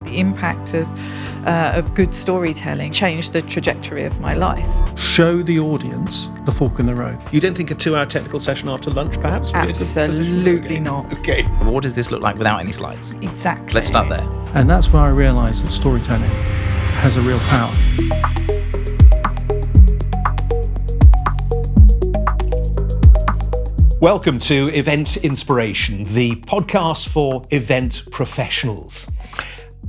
The impact of good storytelling changed the trajectory of my life. Show the audience the fork in the road. You don't think a 2-hour technical session after lunch, perhaps? Absolutely not. Okay. What does this look like without any slides? Exactly. Let's start there. And that's where I realised that storytelling has a real power. Welcome to Event Inspiration, the podcast for event professionals.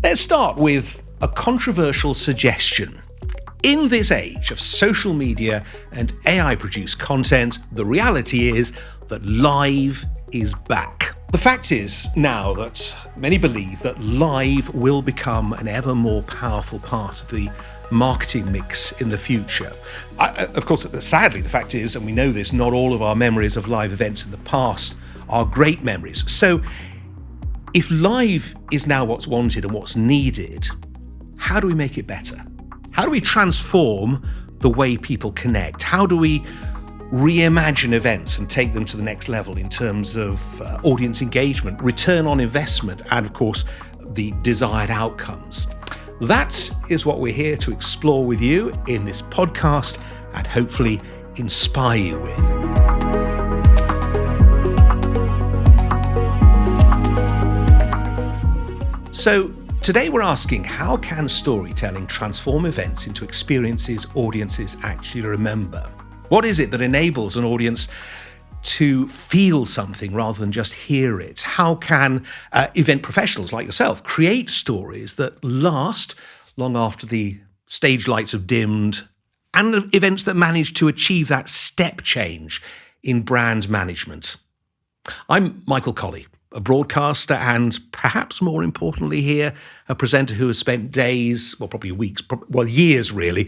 Let's start with a controversial suggestion. In this age of social media and AI-produced content, the reality is that live is back. The fact is now that many believe that live will become an ever more powerful part of the marketing mix in the future. Of course, sadly, the fact is, and we know this, not all of our memories of live events in the past are great memories. So if live is now what's wanted and what's needed, how do we make it better? How do we transform the way people connect? How do we reimagine events and take them to the next level in terms of audience engagement, return on investment, and of course, the desired outcomes? That is what we're here to explore with you in this podcast and hopefully inspire you with. So today we're asking, how can storytelling transform events into experiences audiences actually remember? What is it that enables an audience to feel something rather than just hear it? How can event professionals like yourself create stories that last long after the stage lights have dimmed, and events that manage to achieve that step change in brand management? I'm Michael Colley, a broadcaster and perhaps more importantly here, a presenter who has spent days, well, probably weeks, well, years really,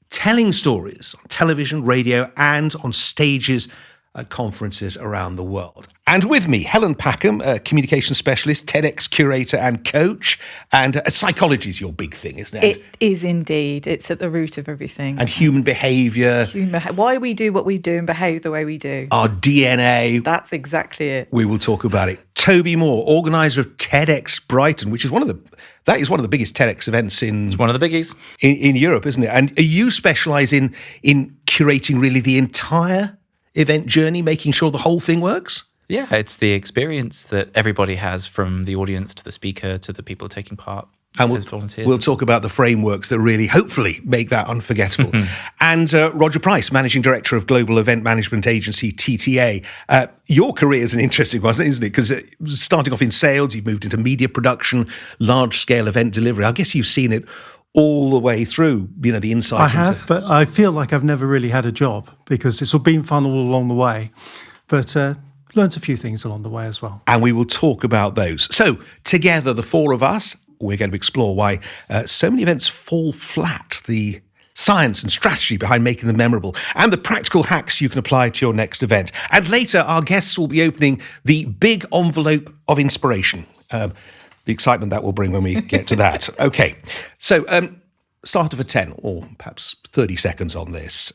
telling stories on television, radio, and on stages at conferences around the world. And with me, Helen Packham, a communication specialist, TEDx curator and coach, and psychology is your big thing, isn't it? It is indeed. It's at the root of everything. And human behaviour. Why we do what we do and behave the way we do. Our DNA. That's exactly it. We will talk about it. Toby Moore, organiser of TEDx Brighton, which is one of the biggest TEDx events It's one of the biggies in Europe, isn't it? And you specialise in curating really the entire event journey, making sure the whole thing works? Yeah, it's the experience that everybody has, from the audience to the speaker to the people taking part as volunteers. We'll talk about the frameworks that really, hopefully, make that unforgettable. And Roger Price, Managing Director of global event management agency TTA. Your career is an interesting one, isn't it? Because starting off in sales, you've moved into media production, large-scale event delivery. I guess you've seen it all the way through, the insights. I have, but I feel like I've never really had a job because it's all been fun all along the way. But learned a few things along the way as well. And we will talk about those. So together, the four of us, we're going to explore why so many events fall flat, the science and strategy behind making them memorable, and the practical hacks you can apply to your next event. And later, our guests will be opening the big envelope of inspiration. The excitement that will bring when we get to that. Okay, so start of a 10 or perhaps 30 seconds on this.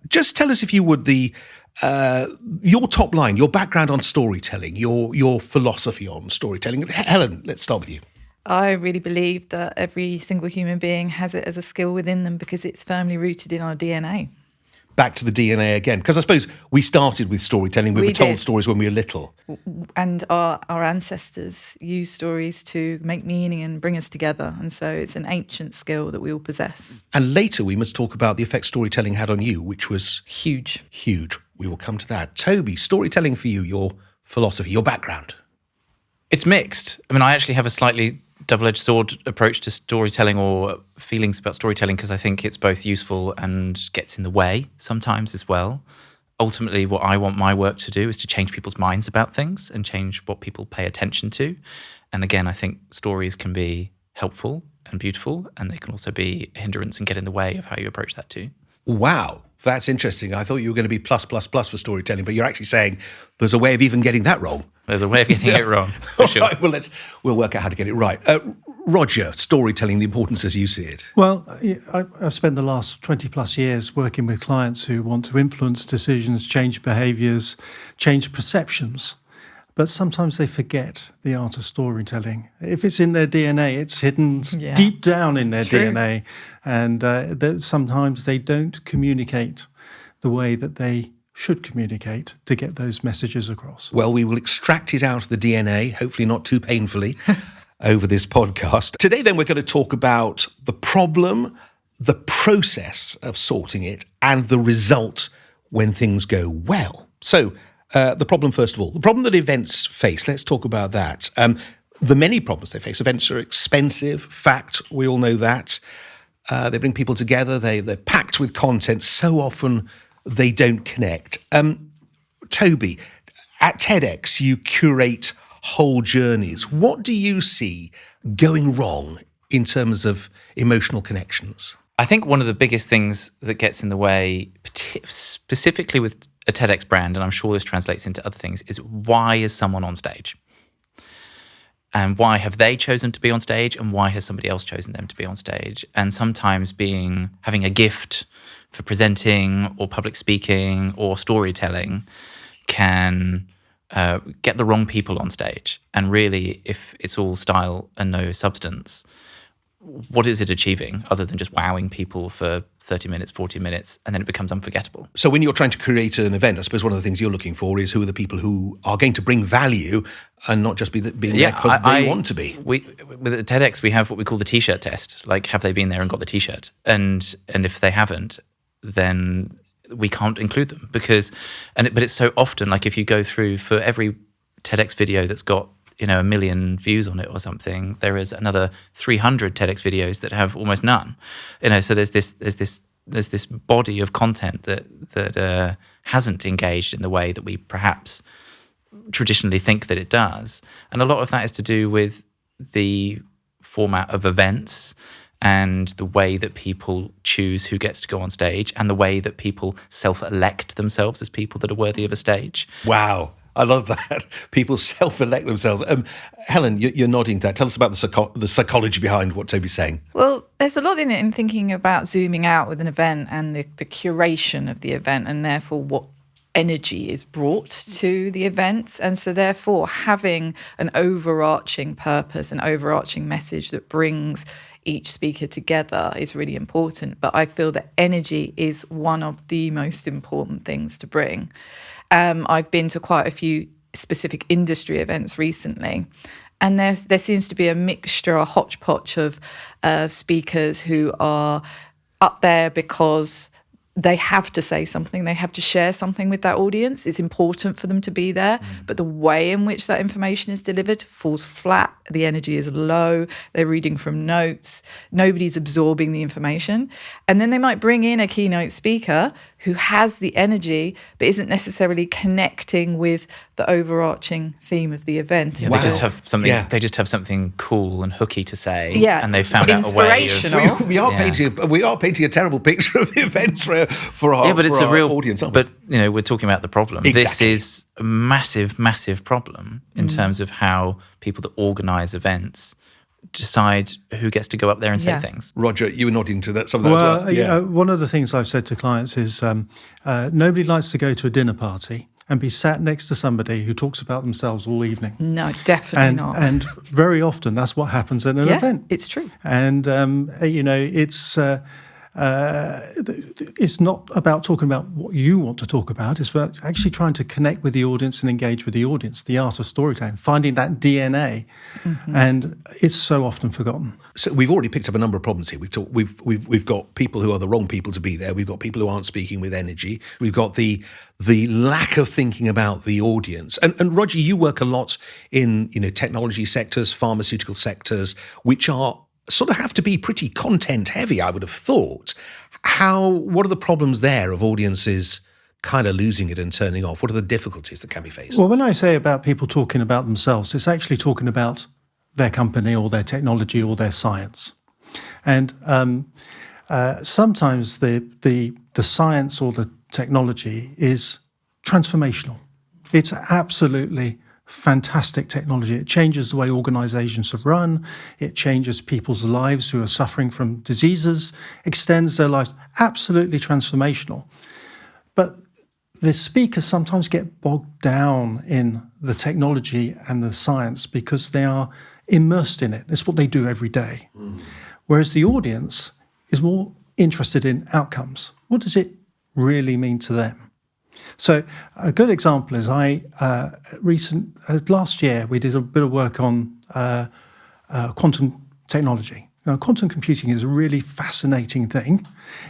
Just tell us, if you would, your top line, your background on storytelling, your philosophy on storytelling. Helen, let's start with you. I really believe that every single human being has it as a skill within them because it's firmly rooted in our DNA. Back to the DNA again, because I suppose we started with storytelling. We were told did. stories when we were little. And our ancestors used stories to make meaning and bring us together. And so it's an ancient skill that we all possess. And later we must talk about the effect storytelling had on you, which was Huge. We will come to that. Toby, storytelling for you, your philosophy, your background. It's mixed. I mean, I actually have a slightly double-edged sword approach to storytelling, or feelings about storytelling, because I think it's both useful and gets in the way sometimes as well. Ultimately, what I want my work to do is to change people's minds about things and change what people pay attention to. And again, I think stories can be helpful and beautiful, and they can also be a hindrance and get in the way of how you approach that too. Wow, that's interesting. I thought you were going to be plus for storytelling, but you're actually saying there's a way of even getting that wrong. There's a way of getting it wrong, for sure. Right, well, we'll work out how to get it right. Roger, storytelling, the importance as you see it. Well, I've spent the last 20 plus years working with clients who want to influence decisions, change behaviours, change perceptions. but sometimes they forget the art of storytelling. If it's in their DNA, it's hidden deep down in their DNA, and sometimes they don't communicate the way that they should communicate to get those messages across. Well, we will extract it out of the DNA, hopefully not too painfully, over this podcast. Today, then, we're going to talk about the problem, the process of sorting it, and the result when things go well. So, the problem, first of all, the problem that events face, let's talk about that. The many problems they face. Events are expensive, fact, we all know that. They bring people together, they're packed with content. So often they don't connect. Toby, at TEDx, you curate whole journeys. What do you see going wrong in terms of emotional connections? I think one of the biggest things that gets in the way, specifically with a TEDx brand, and I'm sure this translates into other things, is why is someone on stage? And why have they chosen to be on stage, and why has somebody else chosen them to be on stage? And sometimes having a gift for presenting or public speaking or storytelling can get the wrong people on stage. And really, if it's all style and no substance, what is it achieving other than just wowing people for 30 minutes, 40 minutes, and then it becomes unforgettable? So when you're trying to create an event, I suppose one of the things you're looking for is who are the people who are going to bring value and not just being there because they want to be. With TEDx, we have what we call the T-shirt test. Like, have they been there and got the T-shirt? And if they haven't, then we can't include them but it's so often, like if you go through for every TEDx video that's got 1 million views on it or something, there is another 300 TEDx videos that have almost none. So there's this body of content that hasn't engaged in the way that we perhaps traditionally think that it does, and a lot of that is to do with the format of events and the way that people choose who gets to go on stage and the way that people self-elect themselves as people that are worthy of a stage. Wow. I love that. People self-elect themselves. Helen, you're nodding there. Tell us about the psychology behind what Toby's saying. Well, there's a lot in it in thinking about zooming out with an event and the curation of the event, and therefore what energy is brought to the event. And so therefore having an overarching purpose, an overarching message that brings each speaker together is really important. But I feel that energy is one of the most important things to bring. I've been to quite a few specific industry events recently, and there seems to be a mixture, a hodgepodge of speakers who are up there because they have to say something, they have to share something with that audience. It's important for them to be there, but the way in which that information is delivered falls flat. The energy is low. They're reading from notes. Nobody's absorbing the information. And then they might bring in a keynote speaker who has the energy, but isn't necessarily connecting with the overarching theme of the event. Yeah, They just have something. Yeah. They just have something cool and hooky to say. Yeah, and they found out a way of. We are painting a terrible picture of the events for our but it's a real audience. But we're talking about the problem. Exactly. This is a massive, massive problem in terms of how people that organise events decide who gets to go up there and say things. Roger, you were nodding to that. Some of that as well. Yeah. One of the things I've said to clients is nobody likes to go to a dinner party and be sat next to somebody who talks about themselves all evening. No, definitely not. And very often that's what happens at an event. It's true. And it's not about talking about what you want to talk about. It's about actually trying to connect with the audience and engage with the audience, the art of storytelling, finding that DNA. And it's so often forgotten. So we've already picked up a number of problems here. We've got people who are the wrong people to be there. We've got people who aren't speaking with energy. We've got the lack of thinking about the audience. And Roger, you work a lot in technology sectors, pharmaceutical sectors, which are sort of have to be pretty content heavy, I would have thought. What are the problems there of audiences kind of losing it and turning off? What are the difficulties that can be faced? Well, when I say about people talking about themselves, it's actually talking about their company or their technology or their science. And sometimes the science or the technology is transformational. It's absolutely fantastic technology. It changes the way organizations have run. It changes people's lives who are suffering from diseases, extends their lives. Absolutely transformational. But the speakers sometimes get bogged down in the technology and the science because they are immersed in it. It's what they do every day. Whereas the audience is more interested in outcomes. What does it really mean to them? So a good example is last year we did a bit of work on quantum technology. Now, quantum computing is a really fascinating thing.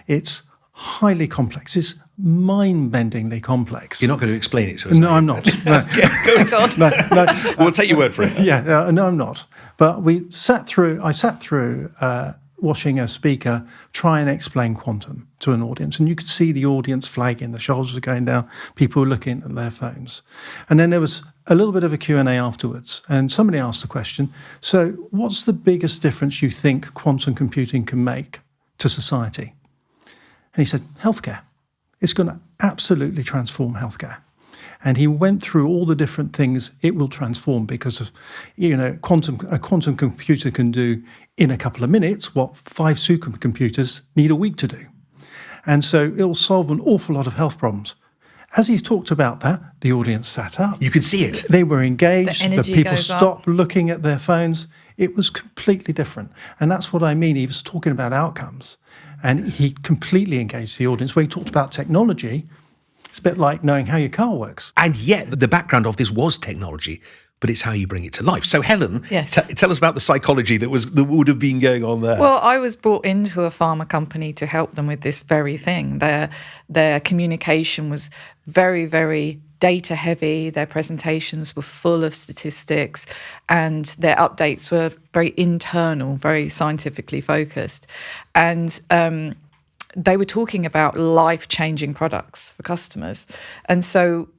It's highly complex. It's mind-bendingly complex. You're not going to explain it to us? No, I'm not. No. No. We'll take your word for it. Yeah, no, I'm not. But I sat through watching a speaker try and explain quantum to an audience, and you could see the audience flagging, the shoulders were going down, people were looking at their phones. And then there was a little bit of a Q&A afterwards, and somebody asked the question, so what's the biggest difference you think quantum computing can make to society? And he said, healthcare. It's going to absolutely transform healthcare. And he went through all the different things it will transform because of, a quantum computer can do in a couple of minutes what 5 supercomputers need a week to do. And so it will solve an awful lot of health problems. As he talked about that, the audience sat up. You could see it. They were engaged. The energy people goes stopped up. looking at their phones. It was completely different. And that's what I mean. He was talking about outcomes. And he completely engaged the audience. When he talked about technology, it's a bit like knowing how your car works. And yet the background of this was technology, but it's how you bring it to life. So Helen, Yes. Tell us about the psychology that would have been going on there. Well, I was brought into a pharma company to help them with this very thing. Their communication was very, very data heavy. Their presentations were full of statistics, and their updates were very internal, very scientifically focused. And they were talking about life-changing products for customers. And so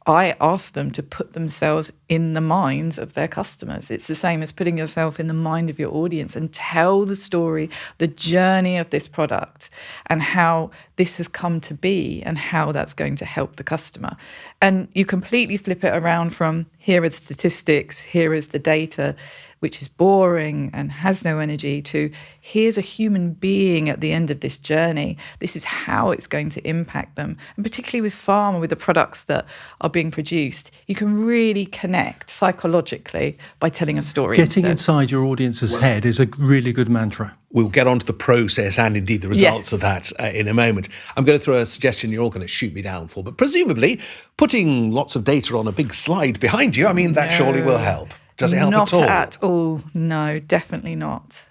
I asked them to put themselves in the minds of their customers. It's the same as putting yourself in the mind of your audience and tell the story, the journey of this product and how this has come to be and how that's going to help the customer. And you completely flip it around from here are the statistics, here is the data, which is boring and has no energy, to here's a human being at the end of this journey. This is how it's going to impact them. And particularly with pharma, with the products that are being produced, you can really connect psychologically by telling a story. Getting instead. inside your audience's head is a really good mantra. We'll get on to the process and indeed the results Yes. of that in a moment. I'm going to throw a suggestion you're all going to shoot me down for, but presumably putting lots of data on a big slide behind you, I mean, that surely will help. Does it help Not at all? at all. No, definitely not.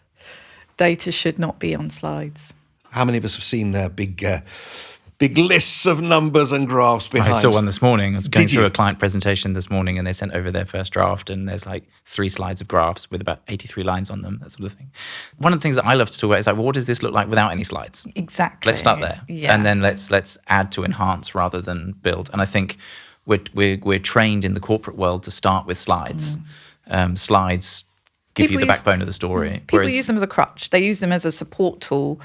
Data should not be on slides. How many of us have seen big lists of numbers and graphs behind? I saw one this morning. I was going Did you? through a client presentation this morning, and they sent over their first draft, and there's like 3 slides of graphs with about 83 lines on them, that sort of thing. One of the things that I love to talk about is like, well, what does this look like without any slides? Exactly. Let's start there, Yeah. and then let's add to enhance rather than build. And I think we're trained in the corporate world to start with slides. Slides give People you the use- backbone of the story. People use them as a crutch. They use them as a support tool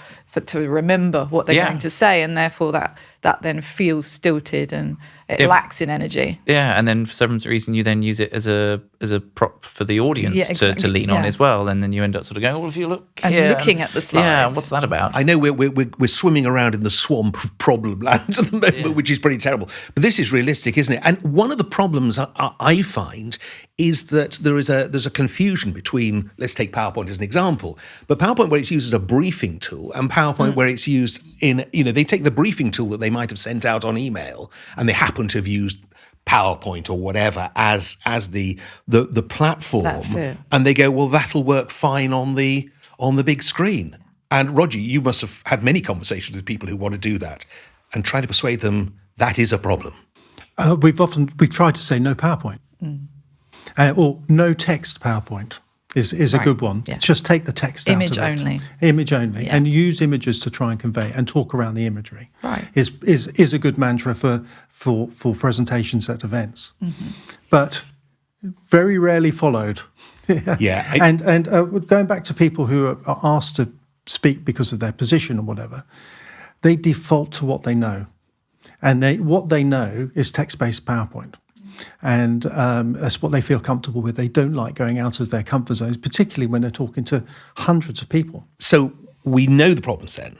to remember what they're Yeah. going to say, and therefore that then feels stilted and it Yeah. lacks in energy. Yeah, and then for some reason you then use it as a prop for the audience Yeah, to exactly. lean on Yeah. as well, and then you end up sort of going, well, if you look And here, looking at the yeah, slides. what's that about? I know we're swimming around in the swamp of problem land at the moment, which is pretty terrible. But this is realistic, isn't it? And one of the problems I find is that there's a confusion between, let's take PowerPoint as an example, but PowerPoint where it's used as a briefing tool and PowerPoint where it's used in, they take the briefing tool that they might have sent out on email and they happen to have used PowerPoint or whatever as the platform. That's it. And they go, well, that'll work fine on the big screen. And Roger, you must have had many conversations with people who want to do that and try to persuade them that is a problem. We've tried to say no PowerPoint, or no text PowerPoint is a good one. yeah. Just take the text Image out of it. only. Image only, Yeah. and use images to try and convey and talk around the imagery. Right. Is a good mantra for presentations at events, but very rarely followed. Yeah. And going back to people who are asked to speak because of their position or whatever, they default to what they know. And what they know is text-based PowerPoint. And that's what they feel comfortable with. They don't like going out of their comfort zones, particularly when they're talking to hundreds of people. So we know the problems then.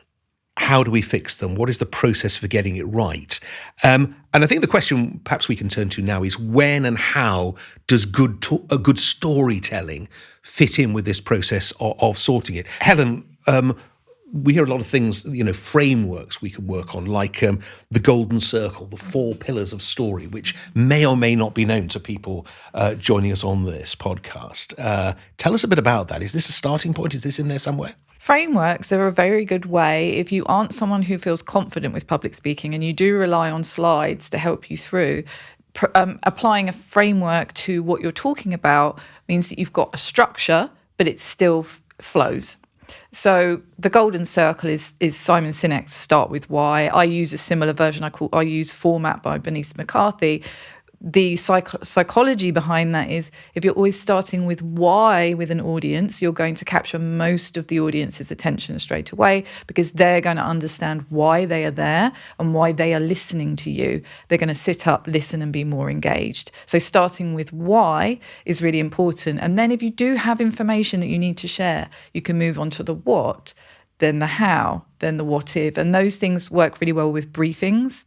how do we fix them? What is the process for getting it right? And I think the question perhaps we can turn to now is when and how does a good storytelling fit in with this process of sorting it? Helen, we hear a lot of things, frameworks we can work on, like the golden circle, the 4 pillars of story, which may or may not be known to people joining us on this podcast. Tell us a bit about that. Is this a starting point? Is this in there somewhere? Frameworks are a very good way if you aren't someone who feels confident with public speaking and you do rely on slides to help you through. Applying a framework to what you're talking about means that you've got a structure, but it still flows. So the golden circle is Simon Sinek's Start With Why. I use a similar version. I use Format by Bernice McCarthy. The psychology behind that is if you're always starting with why with an audience, you're going to capture most of the audience's attention straight away because they're going to understand why they are there and why they are listening to you. They're going to sit up, listen, and be more engaged. So starting with why is really important. And then if you do have information that you need to share, you can move on to the what, then the how, then the what if. And those things work really well with briefings.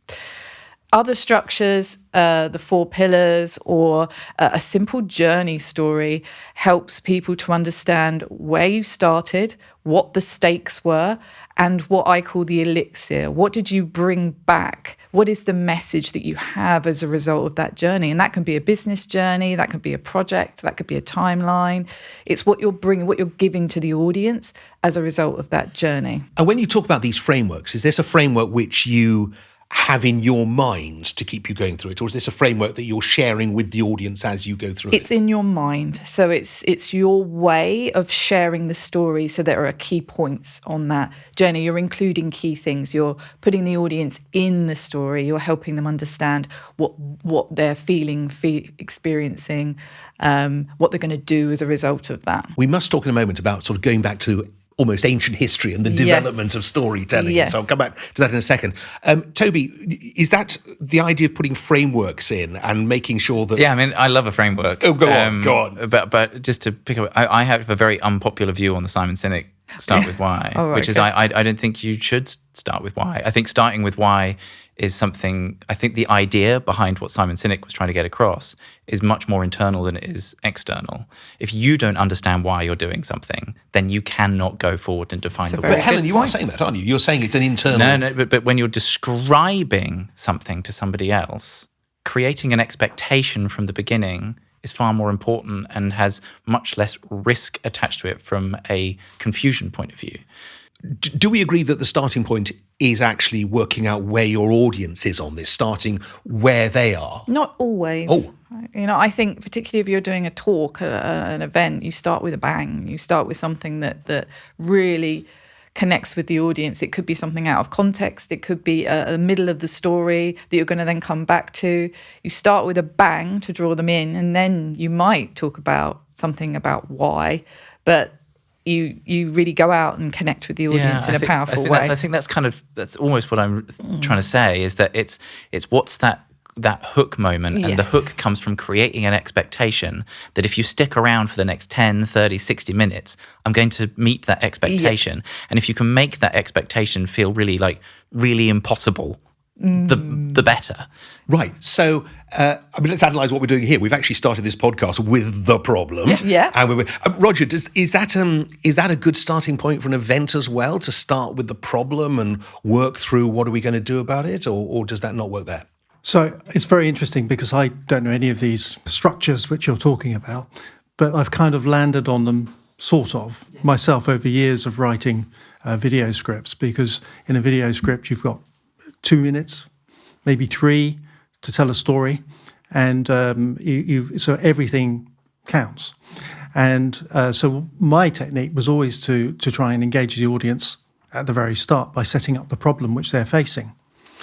Other structures, the 4 pillars or a simple journey story helps people to understand where you started, what the stakes were, and what I call the elixir. What did you bring back? What is the message that you have as a result of that journey? And that can be a business journey, that could be a project, that could be a timeline. It's what you're bringing, what you're giving to the audience as a result of that journey. And when you talk about these frameworks, is this a framework which you have in your mind to keep you going through it, or is this a framework that you're sharing with the audience as you go through it? It's in your mind. So it's your way of sharing the story. So there are key points on that journey. You're including key things. You're putting the audience in the story. You're helping them understand what they're feeling, experiencing, what they're going to do as a result of that. We must talk in a moment about sort of going back to almost ancient history and the development of storytelling. Yes. So I'll come back to that in a second. Toby, is that the idea of putting frameworks in and making sure that... Yeah, I mean, I love a framework. Oh, go on. But just to pick up, I have a very unpopular view on the Simon Sinek Start With Why, which is I don't think you should start with why. I think starting with why is something, I think the idea behind what Simon Sinek was trying to get across is much more internal than it is external. If you don't understand why you're doing something, then you cannot go forward and define the why. But Helen, you are saying that, aren't you? You're saying it's an internal... No, but when you're describing something to somebody else, creating an expectation from the beginning is far more important and has much less risk attached to it from a confusion point of view. Do we agree that the starting point is actually working out where your audience is on this, starting where they are? Not always. Oh. I think particularly if you're doing a talk, an event, you start with a bang. You start with something that really connects with the audience. It could be something out of context. It could be a middle of the story that you're going to then come back to. You start with a bang to draw them in, and then you might talk about something about why, but you really go out and connect with the audience in a powerful way. I think that's almost what I'm trying to say, is that it's what's that hook moment, and the hook comes from creating an expectation that if you stick around for the next 10, 30, 60 minutes, I'm going to meet that expectation. And if you can make that expectation feel really impossible, the better. Right. So, let's analyse what we're doing here. We've actually started this podcast with the problem. Yeah. And Roger, is that a good starting point for an event as well, to start with the problem and work through what are we going to do about it, or does that not work there? So it's very interesting because I don't know any of these structures which you're talking about, but I've kind of landed on them sort of myself over years of writing video scripts, because in a video script you've got 2 minutes, maybe 3 to tell a story, and so everything counts. And so my technique was always to try and engage the audience at the very start by setting up the problem which they're facing.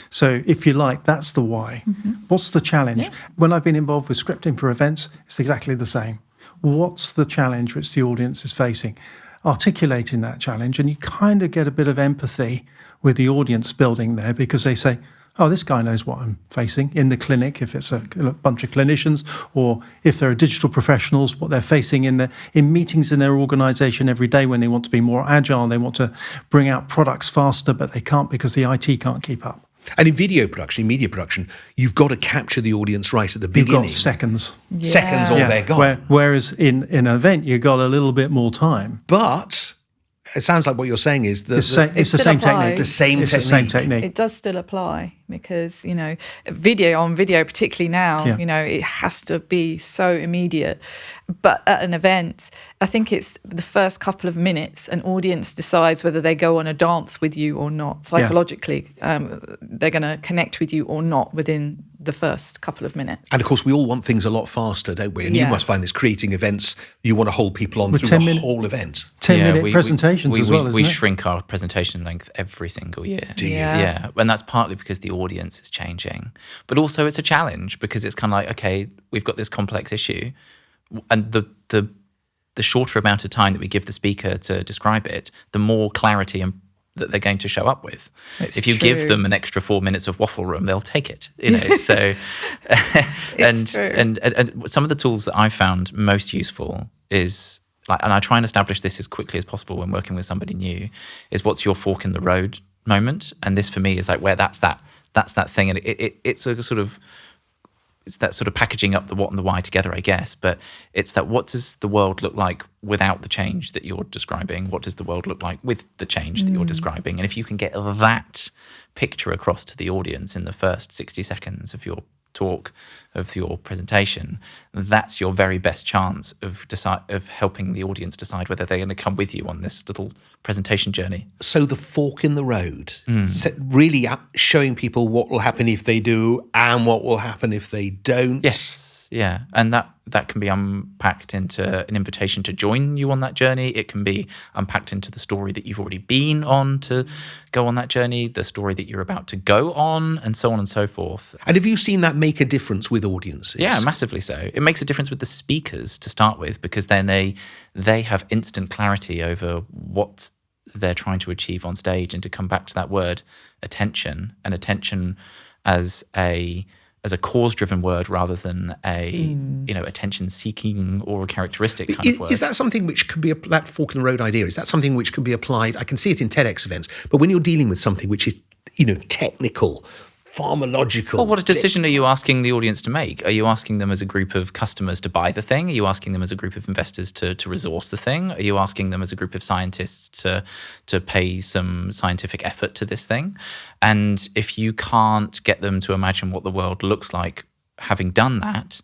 So if you like, that's the why. Mm-hmm. What's the challenge? Yeah. When I've been involved with scripting for events, it's exactly the same. What's the challenge which the audience is facing? Articulating that challenge, and you kind of get a bit of empathy with the audience building there, because they say, oh, this guy knows what I'm facing in the clinic, if it's a bunch of clinicians, or if there are digital professionals, what they're facing in meetings in their organisation every day when they want to be more agile, they want to bring out products faster, but they can't because the IT can't keep up. And in video production, in media production, you've got to capture the audience right at the beginning. You've got seconds. Yeah. Seconds or they're gone. Whereas in an event, you've got a little bit more time. But it sounds like what you're saying is that it's the same technique. The same technique. It does still apply because, video particularly now, it has to be so immediate. But at an event, I think it's the first couple of minutes, an audience decides whether they go on a dance with you or not. Psychologically, they're going to connect with you or not within the first couple of minutes. And of course, we all want things a lot faster, don't we? And you must find this, creating events, you want to hold people on through the whole event. 10-minute presentations as well, we shrink our presentation length every single year. Do you? Yeah. And that's partly because the audience is changing. But also it's a challenge because it's kind of like, okay, we've got this complex issue, and the shorter amount of time that we give the speaker to describe it, the more clarity and that they're going to show up with. If you give them an extra 4 minutes of waffle room, they'll take it. So, and some of the tools that I found most useful is and I try and establish this as quickly as possible when working with somebody new, is what's your fork in the road moment. And this for me is like where that's that thing, and it's a sort of. It's that sort of packaging up the what and the why together, I guess. But it's that, what does the world look like without the change that you're describing? What does the world look like with the change that you're describing? And if you can get that picture across to the audience in the first 60 seconds of your talk, of your presentation, that's your very best chance of helping the audience decide whether they're going to come with you on this little presentation journey. So the fork in the road, really showing people what will happen if they do and what will happen if they don't. Yes, yeah. And that can be unpacked into an invitation to join you on that journey. It can be unpacked into the story that you've already been on to go on that journey, the story that you're about to go on, and so on and so forth. And have you seen that make a difference with audiences? Yeah, massively so. It makes a difference with the speakers to start with, because then they have instant clarity over what they're trying to achieve on stage. And to come back to that word, attention, and attention as a cause-driven word rather than a attention-seeking or a characteristic kind of word. Is that something which could be that fork in the road idea? Is that something which can be applied? I can see it in TEDx events, but when you're dealing with something which is technical, pharmacological. Well, what decision are you asking the audience to make? Are you asking them as a group of customers to buy the thing? Are you asking them as a group of investors to resource the thing? Are you asking them as a group of scientists to pay some scientific effort to this thing? And if you can't get them to imagine what the world looks like having done that,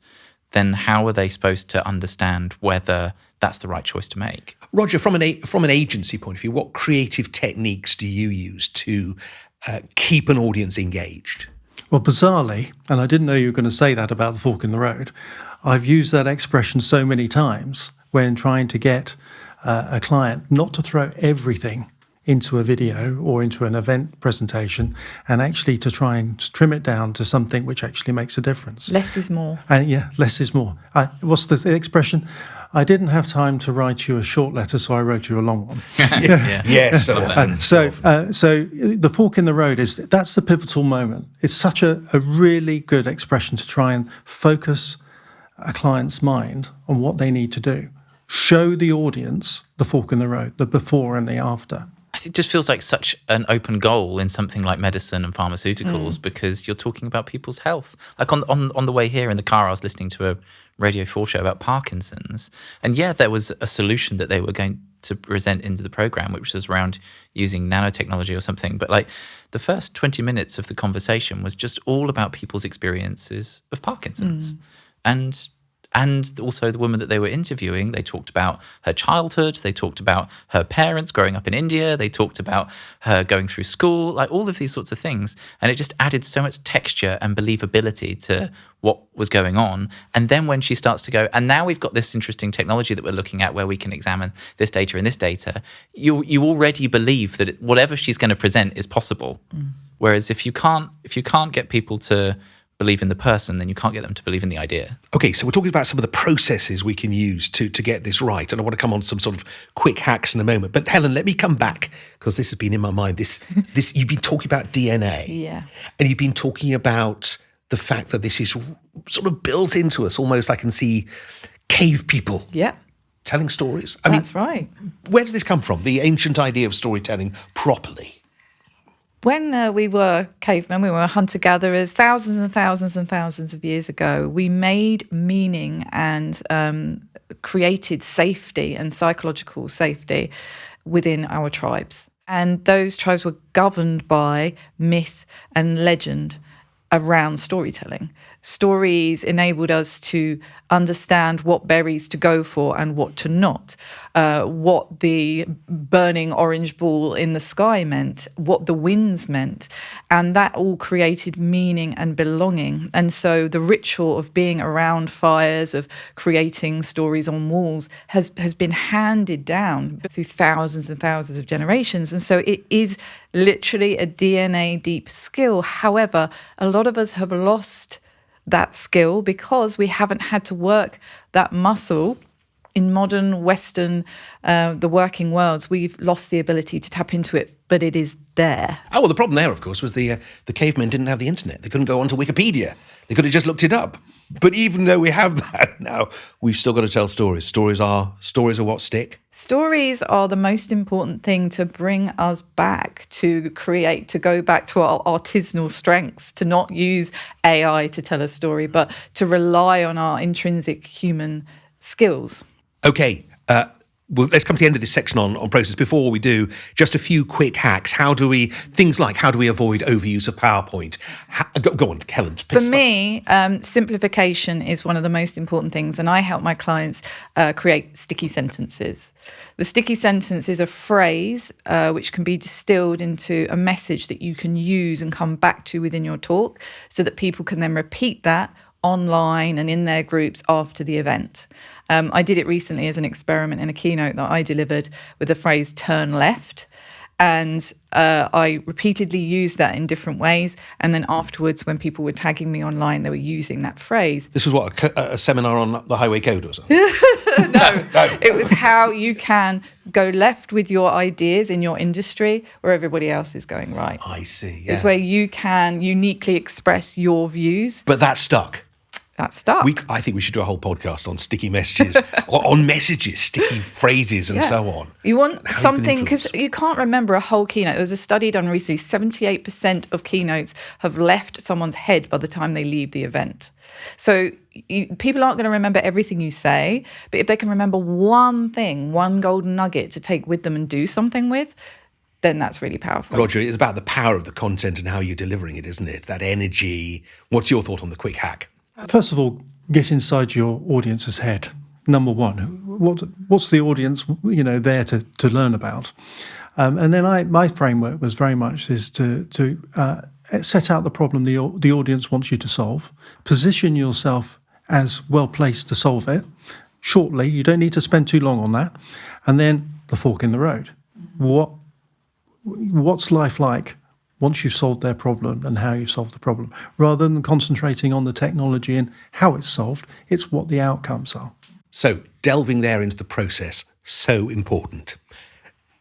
then how are they supposed to understand whether that's the right choice to make? Roger, from an agency point of view, what creative techniques do you use to keep an audience engaged? Well, bizarrely, and I didn't know you were going to say that about the fork in the road, I've used that expression so many times when trying to get a client not to throw everything into a video or into an event presentation, and actually to try and trim it down to something which actually makes a difference. Less is more. And less is more. What's the expression? I didn't have time to write you a short letter, so I wrote you a long one. Yes. So the fork in the road that's the pivotal moment. It's such a really good expression to try and focus a client's mind on what they need to do. Show the audience the fork in the road, the before and the after. It just feels like such an open goal in something like medicine and pharmaceuticals, because you're talking about people's health. Like on the way here in the car, I was listening to a Radio 4 show about Parkinson's. And there was a solution that they were going to present into the program, which was around using nanotechnology or something. But like the first 20 minutes of the conversation was just all about people's experiences of Parkinson's. And also the woman that they were interviewing, they talked about her childhood, they talked about her parents growing up in India, they talked about her going through school, like all of these sorts of things. And it just added so much texture and believability to what was going on. And then when she starts to go, and now we've got this interesting technology that we're looking at where we can examine this data and this data, you already believe that whatever she's going to present is possible. Whereas if you can't get people to believe in the person, then you can't get them to believe in the idea. Okay, so we're talking about some of the processes we can use to get this right, and I want to come on to some sort of quick hacks in a moment. But Helen, let me come back, because this has been in my mind. This you've been talking about DNA, and you've been talking about the fact that this is sort of built into us, almost I can see cave people. Telling stories. That's right. Where does this come from? The ancient idea of storytelling properly. When we were cavemen, we were hunter-gatherers, thousands and thousands and thousands of years ago, we made meaning and created safety and psychological safety within our tribes. And those tribes were governed by myth and legend around storytelling. Stories enabled us to understand what berries to go for and what to not, what the burning orange ball in the sky meant, what the winds meant, and that all created meaning and belonging. And so the ritual of being around fires, of creating stories on walls, has been handed down through thousands and thousands of generations. And so it is literally a DNA deep skill. However, a lot of us have lost that skill because we haven't had to work that muscle. In modern Western, the working worlds, we've lost the ability to tap into it, but it is there. Oh, well, the problem there, of course, was the cavemen didn't have the internet. They couldn't go onto Wikipedia. They could have just looked it up. But even though we have that now, we've still got to tell stories. Stories are what stick. Stories are the most important thing to bring us back, to create, to go back to our artisanal strengths, to not use AI to tell a story, but to rely on our intrinsic human skills. Okay, well, let's come to the end of this section on process. Before we do, just a few quick hacks. Things like how do we avoid overuse of PowerPoint? Go on, Helen. For me, simplification is one of the most important things, and I help my clients create sticky sentences. The sticky sentence is a phrase which can be distilled into a message that you can use and come back to within your talk, so that people can then repeat that online and in their groups after the event. I did it recently as an experiment in a keynote that I delivered with the phrase "turn left." And I repeatedly used that in different ways. And then afterwards, when people were tagging me online, they were using that phrase. This was what, a seminar on the highway code or something? No, it was how you can go left with your ideas in your industry where everybody else is going right. I see, yeah. It's where you can uniquely express your views. But that stuck. That stuck. I think we should do a whole podcast on sticky messages, or on messages, sticky phrases and so on. You want something, because you can't remember a whole keynote. There was a study done recently, 78% of keynotes have left someone's head by the time they leave the event. So people aren't going to remember everything you say, but if they can remember one thing, one golden nugget to take with them and do something with, then that's really powerful. Roger, it's about the power of the content and how you're delivering it, isn't it? That energy. What's your thought on the quick hack? First of all, get inside your audience's head. Number one, what's the audience, there to learn about? And then my framework was very much is to set out the problem the audience wants you to solve, position yourself as well placed to solve it shortly. You don't need to spend too long on that. And then the fork in the road. What's life like once you've solved their problem and how you've solved the problem? Rather than concentrating on the technology and how it's solved, it's what the outcomes are. So delving there into the process, so important.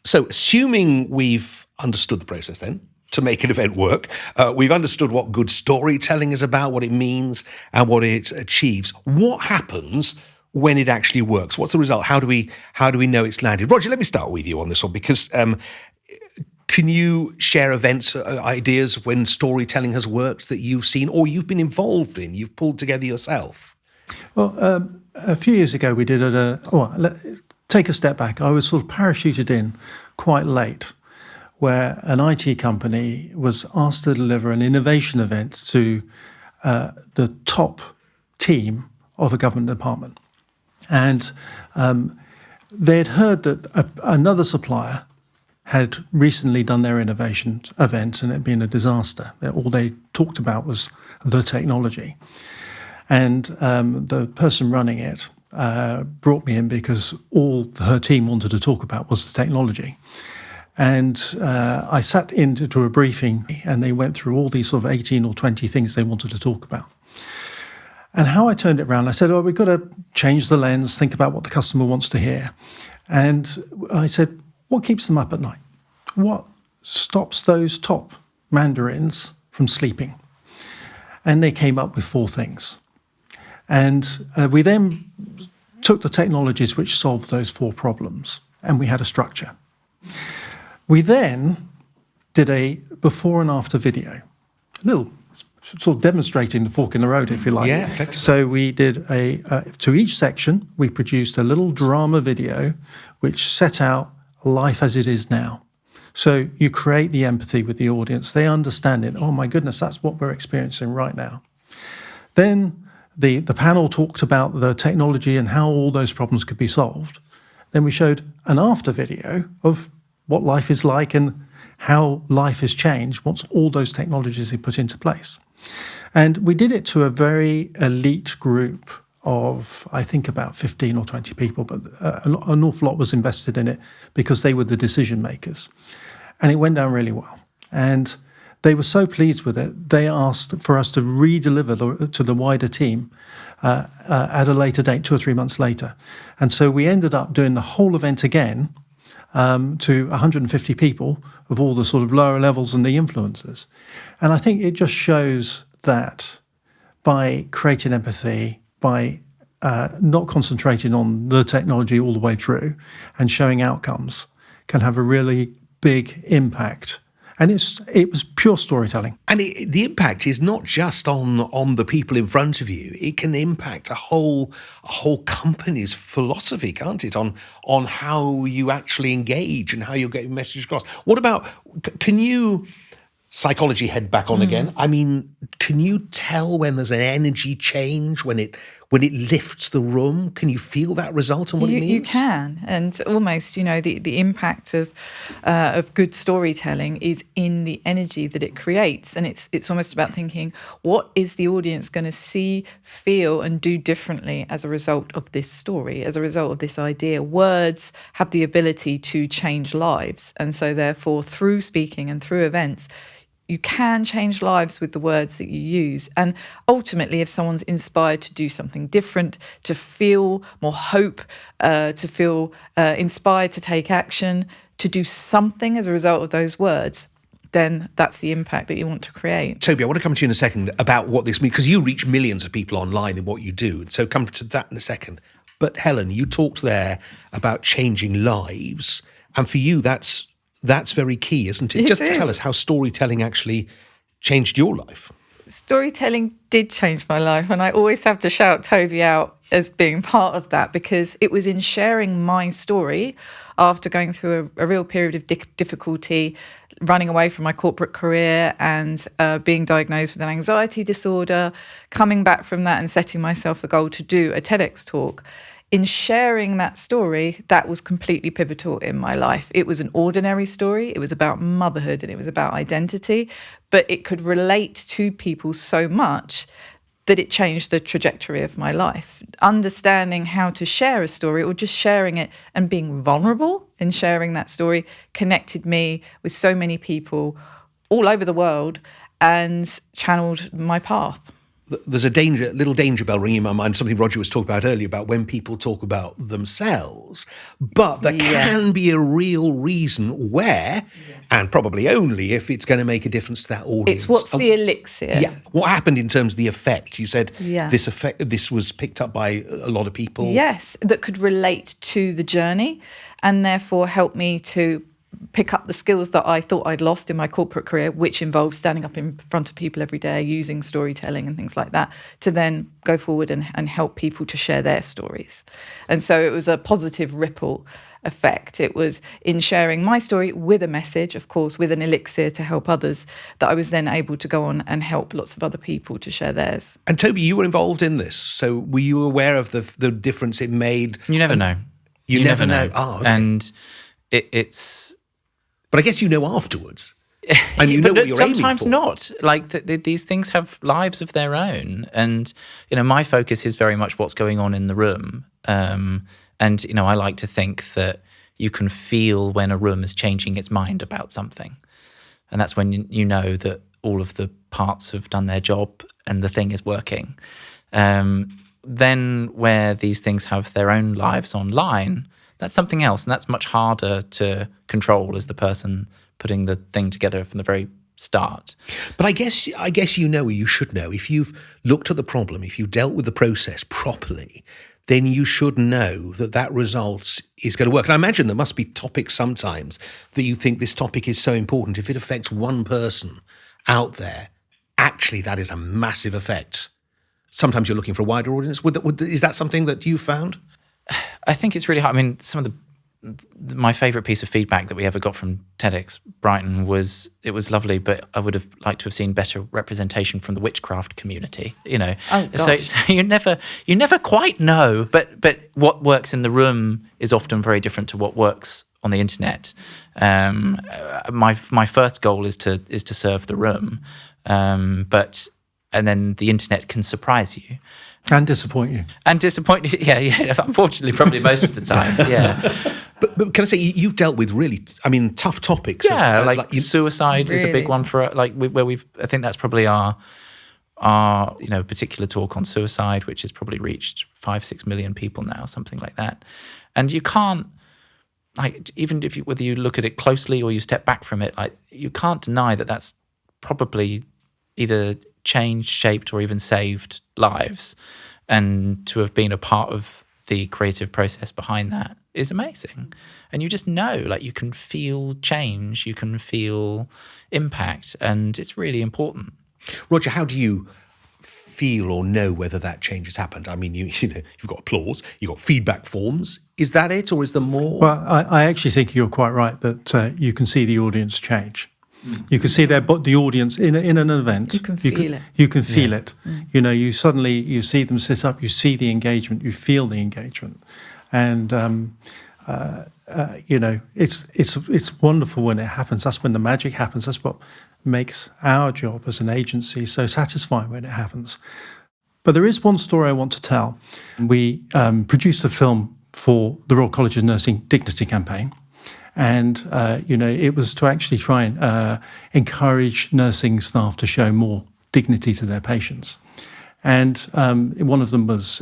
So assuming we've understood the process then, to make an event work, we've understood what good storytelling is about, what it means and what it achieves. What happens when it actually works? What's the result? How do we know it's landed? Roger, let me start with you on this one, because can you share events, ideas when storytelling has worked that you've seen or you've been involved in, you've pulled together yourself? Well, a few years ago we did take a step back. I was sort of parachuted in quite late, where an IT company was asked to deliver an innovation event to the top team of a government department. And they'd heard that another supplier had recently done their innovation event and it had been a disaster. All they talked about was the technology. And the person running it brought me in because all her team wanted to talk about was the technology. And I sat into a briefing, and they went through all these sort of 18 or 20 things they wanted to talk about. And how I turned it around, I said, we've got to change the lens, think about what the customer wants to hear. And I said, what keeps them up at night? What stops those top mandarins from sleeping? And they came up with 4 things. And we then took the technologies which solved those 4 problems, and we had a structure. We then did a before and after video, a little sort of demonstrating the fork in the road, if you like. Yeah, effectively. So we did to each section, we produced a little drama video which set out life as it is now. So you create the empathy with the audience. They understand it. Oh my goodness, that's what we're experiencing right now. Then the panel talked about the technology and how all those problems could be solved. Then we showed an after video of what life is like and how life has changed once all those technologies are put into place. And we did it to a very elite group of, I think, about 15 or 20 people, but an awful lot was invested in it because they were the decision makers. And it went down really well. And they were so pleased with it, they asked for us to re-deliver to the wider team at a later date, 2 or 3 months later. And so we ended up doing the whole event again to 150 people of all the sort of lower levels and the influencers. And I think it just shows that by creating empathy, by not concentrating on the technology all the way through and showing outcomes, can have a really big impact. And it was pure storytelling. And the impact is not just on the people in front of you. It can impact a whole company's philosophy, can't it? On how you actually engage and how you're getting messages across. What about, can you, psychology head back on again? I mean, can you tell when there's an energy change, when it lifts the room? Can you feel that result and what it means? You can, and almost, the impact of good storytelling is in the energy that it creates, and it's almost about thinking, what is the audience going to see, feel, and do differently as a result of this story, as a result of this idea? Words have the ability to change lives, and so therefore, through speaking and through events, you can change lives with the words that you use. And ultimately, if someone's inspired to do something different, to feel more hope, to feel inspired to take action, to do something as a result of those words, then that's the impact that you want to create. Toby, I want to come to you in a second about what this means, because you reach millions of people online in what you do. So come to that in a second. But Helen, you talked there about changing lives. And for you, that's very key, isn't it? Just tell us how storytelling actually changed your life. Storytelling did change my life, and I always have to shout Toby out as being part of that, because it was in sharing my story after going through a real period of difficulty, running away from my corporate career and being diagnosed with an anxiety disorder, coming back from that and setting myself the goal to do a TEDx talk. In sharing that story, that was completely pivotal in my life. It was an ordinary story. It was about motherhood and it was about identity, but it could relate to people so much that it changed the trajectory of my life. Understanding how to share a story, or just sharing it and being vulnerable in sharing that story, connected me with so many people all over the world and channeled my path. There's a little danger bell ringing in my mind, something Roger was talking about earlier about when people talk about themselves, but there can be a real reason where, and probably only if it's going to make a difference to that audience. It's what's the elixir. Yeah. What happened in terms of the effect? You said this was picked up by a lot of people. Yes, that could relate to the journey and therefore help me to pick up the skills that I thought I'd lost in my corporate career, which involved standing up in front of people every day, using storytelling and things like that, to then go forward and help people to share their stories. And so it was a positive ripple effect. It was in sharing my story with a message, of course, with an elixir to help others, that I was then able to go on and help lots of other people to share theirs. And Toby, you were involved in this. So were you aware of the difference it made? You never know. You never know. Oh, okay. And it's... But I guess you know afterwards. And you know what you're sometimes aiming for. not. Like these things have lives of their own, and my focus is very much what's going on in the room. And I like to think that You can feel when a room is changing its mind about something. And that's when you know that all of the parts have done their job and the thing is working. Then where these things have their own lives online, that's something else. And that's much harder to control as the person putting the thing together from the very start. But I guess you know, or you should know, if you've looked at the problem, if you've dealt with the process properly, then you should know that result is going to work. And I imagine there must be topics sometimes that you think this topic is so important. If it affects one person out there, actually that is a massive effect. Sometimes you're looking for a wider audience. Is that something that you found? I think it's really hard. I mean, my favourite piece of feedback that we ever got from TEDx Brighton was, it was lovely, but I would have liked to have seen better representation from the witchcraft community. You know, so you never quite know. But what works in the room is often very different to what works on the internet. My first goal is to serve the room, and then the internet can surprise you. And disappoint you. Yeah. Unfortunately, probably most of the time, yeah. But can I say, you've dealt with really, tough topics. Yeah, like suicide is a big one for, I think that's probably our particular talk on suicide, which has probably reached 5-6 million people now, something like that. And you can't, even if whether you look at it closely or you step back from it, you can't deny that that's probably either changed, shaped, or even saved lives. And to have been a part of the creative process behind that is amazing. And you just know, you can feel change, you can feel impact, and it's really important. Roger, how do you feel or know whether that change has happened? I mean, you've got applause, you've got feedback forms. Is that it, or is there more? Well, I actually think you're quite right that you can see the audience change. You can see the audience in an event. You can feel it. You can feel it. You see them sit up. You see the engagement. You feel the engagement, and it's wonderful when it happens. That's when the magic happens. That's what makes our job as an agency so satisfying when it happens. But there is one story I want to tell. We produced a film for the Royal College of Nursing Dignity campaign. And, it was to actually try and encourage nursing staff to show more dignity to their patients. And one of them was,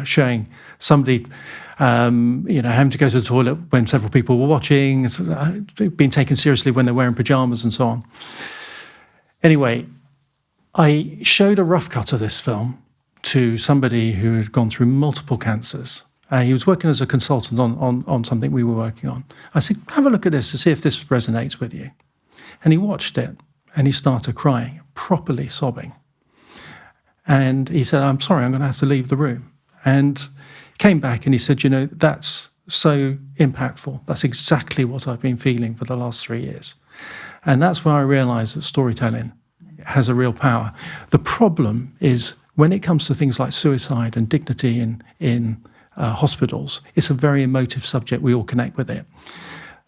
showing somebody, having to go to the toilet when several people were watching, being taken seriously when they're wearing pajamas and so on. Anyway, I showed a rough cut of this film to somebody who had gone through multiple cancers. He was working as a consultant on something we were working on. I said, have a look at this to see if this resonates with you. And he watched it and he started crying, properly sobbing. And he said, I'm sorry, I'm going to have to leave the room. And came back and he said, that's so impactful. That's exactly what I've been feeling for the last 3 years. And that's where I realized that storytelling has a real power. The problem is when it comes to things like suicide and dignity in hospitals, it's a very emotive subject. We all connect with it.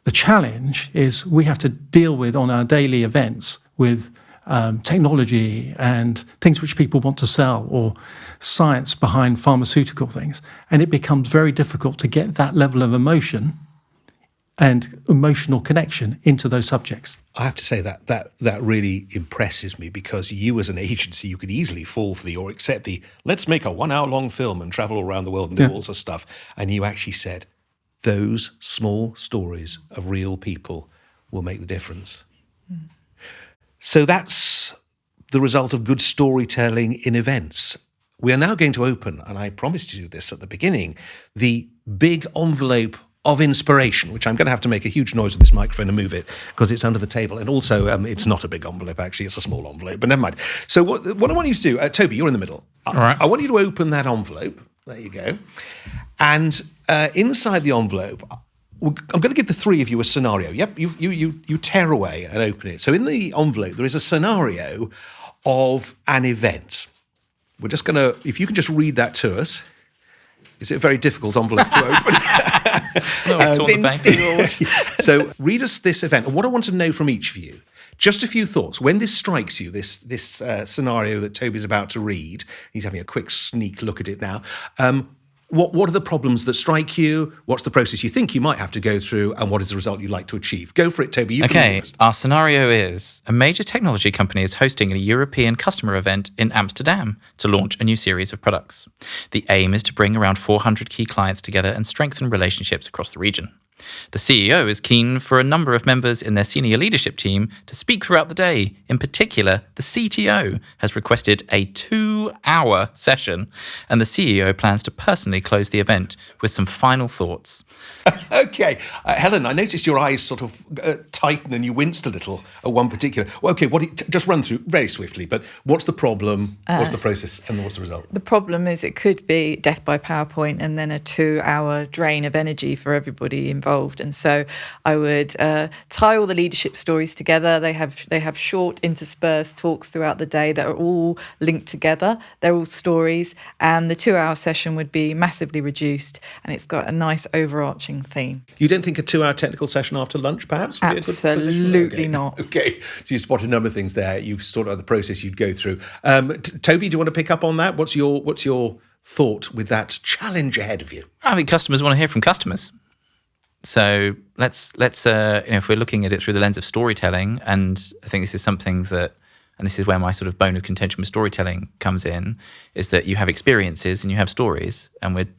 The challenge is we have to deal with on our daily events with technology and things which people want to sell or science behind pharmaceutical things. And it becomes very difficult to get that level of emotion and emotional connection into those subjects. I have to say that really impresses me, because you as an agency, you could easily fall for or accept let's make a 1 hour long film and travel around the world and do all sorts of stuff. And you actually said, those small stories of real people will make the difference. So that's the result of good storytelling in events. We are now going to open, and I promised to do this at the beginning, the big envelope of inspiration, which I'm going to have to make a huge noise with this microphone and move it because it's under the table. And also, it's not a big envelope, actually. It's a small envelope, but never mind. So what I want you to do, Toby, you're in the middle. All right. I want you to open that envelope. There you go. And inside the envelope, I'm going to give the three of you a scenario. Yep, you tear away and open it. So in the envelope, there is a scenario of an event. We're just going to, if you can just read that to us. Is it a very difficult envelope to open? It's been sealed. So read us this event. And what I want to know from each of you, just a few thoughts. When this strikes you, this scenario that Toby's about to read, he's having a quick sneak look at it now. What are the problems that strike you? What's the process you think you might have to go through? And what is the result you'd like to achieve? Go for it, Toby. You Okay, can our scenario is a major technology company is hosting a European customer event in Amsterdam to launch a new series of products. The aim is to bring around 400 key clients together and strengthen relationships across the region. The CEO is keen for a number of members in their senior leadership team to speak throughout the day. In particular, the CTO has requested a 2-hour session, and the CEO plans to personally close the event with some final thoughts. Okay. Helen, I noticed your eyes sort of tighten and you winced a little at one particular. Well, okay, just run through very swiftly, but what's the problem, what's the process, and what's the result? The problem is it could be death by PowerPoint and then a 2-hour drain of energy for everybody involved. And so I would tie all the leadership stories together. They have short interspersed talks throughout the day that are all linked together. They're all stories. And the 2-hour session would be massively reduced. And it's got a nice overarching theme. You don't think a 2-hour technical session after lunch, perhaps? Would be a good position? Absolutely not. Okay. So you spotted a number of things there. You sort of the process you'd go through. Toby, do you want to pick up on that? What's your thought with that challenge ahead of you? I think customers want to hear from customers. So let's if we're looking at it through the lens of storytelling, and I think this is something that, and this is where my sort of bone of contention with storytelling comes in, is that you have experiences and you have stories, and we're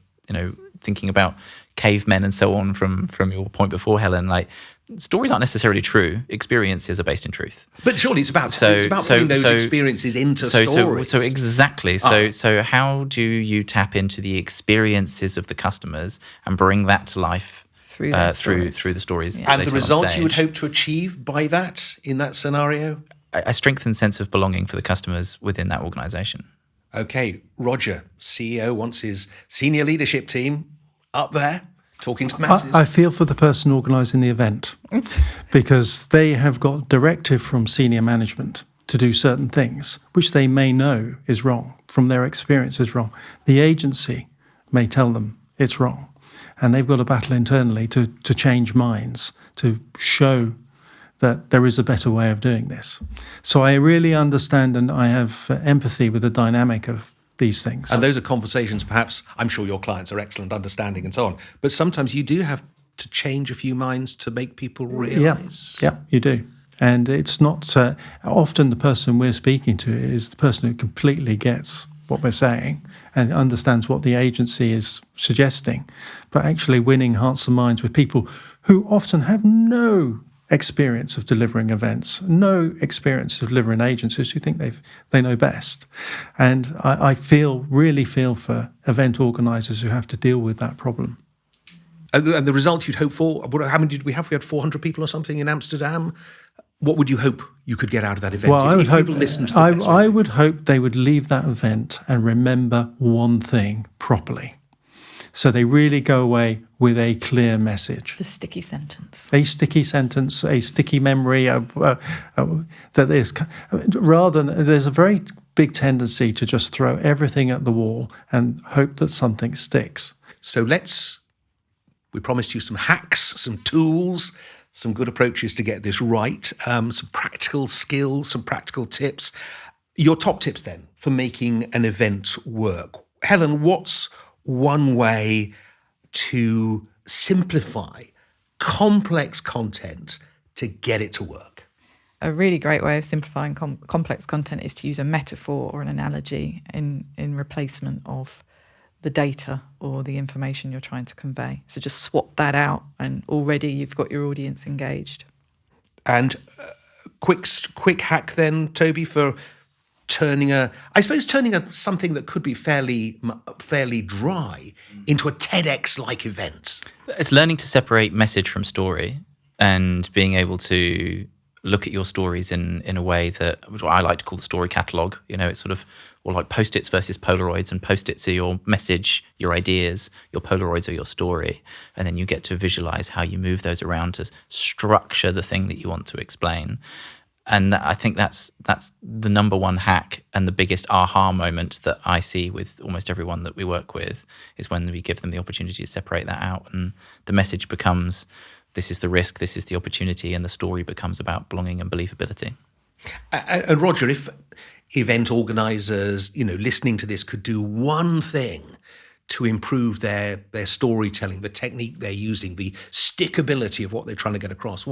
thinking about cavemen and so on from your point before, Helen. Like, stories aren't necessarily true. Experiences are based in truth. But surely it's about putting those experiences into stories. So exactly. So how do you tap into the experiences of the customers and bring that to life through the stories? Yeah. And the result you would hope to achieve by that in that scenario? A strengthened sense of belonging for the customers within that organisation. Okay, Roger, CEO wants his senior leadership team up there talking to the masses. I feel for the person organising the event because they have got directive from senior management to do certain things, which they may know is wrong, from their experience is wrong. The agency may tell them it's wrong. And they've got to battle internally to change minds, to show that there is a better way of doing this. So I really understand and I have empathy with the dynamic of these things. And those are conversations, perhaps, I'm sure your clients are excellent understanding and so on, but sometimes you do have to change a few minds to make people realise. Yeah, you do. And it's not, often the person we're speaking to is the person who completely gets what we're saying and understands what the agency is suggesting, but actually winning hearts and minds with people who often have no experience of delivering events, no experience of delivering agencies who think they know best. And I really feel for event organisers who have to deal with that problem. And the result you'd hope for, how many did we have? We had 400 people or something in Amsterdam. What would you hope you could get out of that event? Well, I would hope I would hope they would leave that event and remember one thing properly. So they really go away with a clear message. The sticky sentence. A sticky sentence, a sticky memory. That is rather than there's a very big tendency to just throw everything at the wall and hope that something sticks. So we promised you some hacks, some tools, some good approaches to get this right, some practical skills, some practical tips. Your top tips then for making an event work. Helen, what's one way to simplify complex content to get it to work? A really great way of simplifying complex content is to use a metaphor or an analogy in replacement of the data or the information you're trying to convey. So just swap that out and already you've got your audience engaged. And quick hack then, Toby, for turning something that could be fairly dry into a TEDx-like event. It's learning to separate message from story and being able to look at your stories in a way that, which I like to call the story catalogue. It's sort of, or like Post-its versus Polaroids, and Post-its are your message, your ideas, your Polaroids are your story. And then you get to visualize how you move those around to structure the thing that you want to explain. And I think that's the number one hack and the biggest aha moment that I see with almost everyone that we work with is when we give them the opportunity to separate that out, and the message becomes, this is the risk, this is the opportunity, and the story becomes about belonging and believability. And Roger, if event organisers, listening to this could do one thing to improve their storytelling, the technique they're using, the stickability of what they're trying to get across?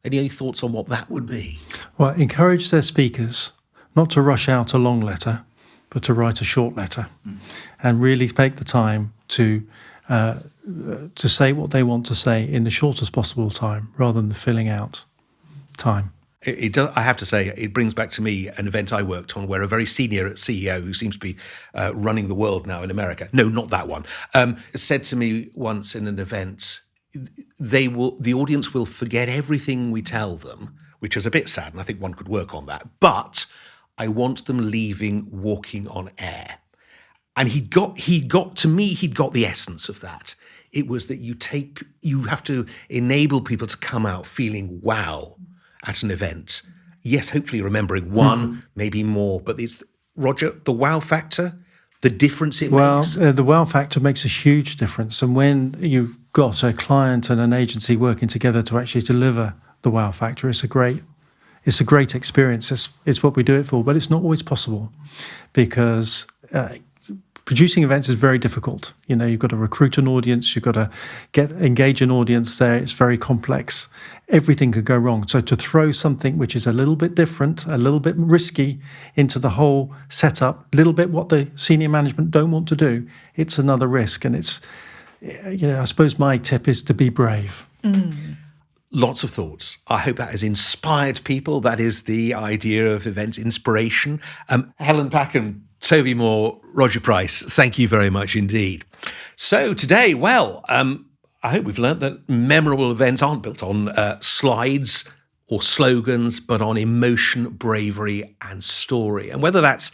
Any thoughts on what that would be? Well, encourage their speakers not to rush out a long letter, but to write a short letter, and really take the time to say what they want to say in the shortest possible time, rather than filling out time. It does, I have to say, it brings back to me an event I worked on where a very senior CEO who seems to be running the world now in America, no, not that one, said to me once in an event, the audience will forget everything we tell them, which is a bit sad, and I think one could work on that. But I want them leaving walking on air. And he'd got the essence of that. It was that you have to enable people to come out feeling wow at an event. Yes, hopefully remembering one, maybe more, but it's, Roger, the wow factor, the difference it makes? The wow factor makes a huge difference. And when you've got a client and an agency working together to actually deliver the wow factor, it's a great experience. It's what we do it for, but it's not always possible, because producing events is very difficult. You've got to recruit an audience, you've got to engage an audience there. It's very complex. Everything could go wrong. So to throw something which is a little bit different, a little bit risky into the whole setup, a little bit what the senior management don't want to do, it's another risk. And it's, I suppose my tip is to be brave. Lots of thoughts. I hope that has inspired people. That is the idea of event inspiration. Helen Packham, Toby Moore, Roger Price, thank you very much indeed. So today, I hope we've learned that memorable events aren't built on slides or slogans, but on emotion, bravery, and story. And whether that's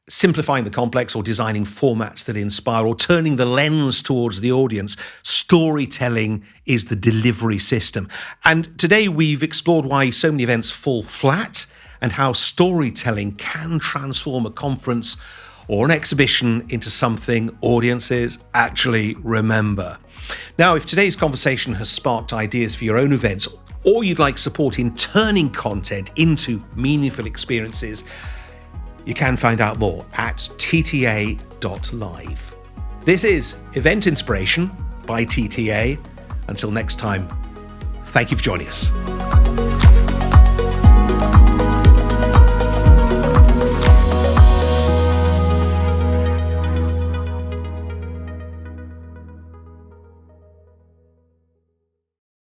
simplifying the complex or designing formats that inspire or turning the lens towards the audience, storytelling is the delivery system. And today we've explored why so many events fall flat and how storytelling can transform a conference or an exhibition into something audiences actually remember. Now, if today's conversation has sparked ideas for your own events, or you'd like support in turning content into meaningful experiences, you can find out more at tta.live. This is Event Inspiration by TTA. Until next time, thank you for joining us.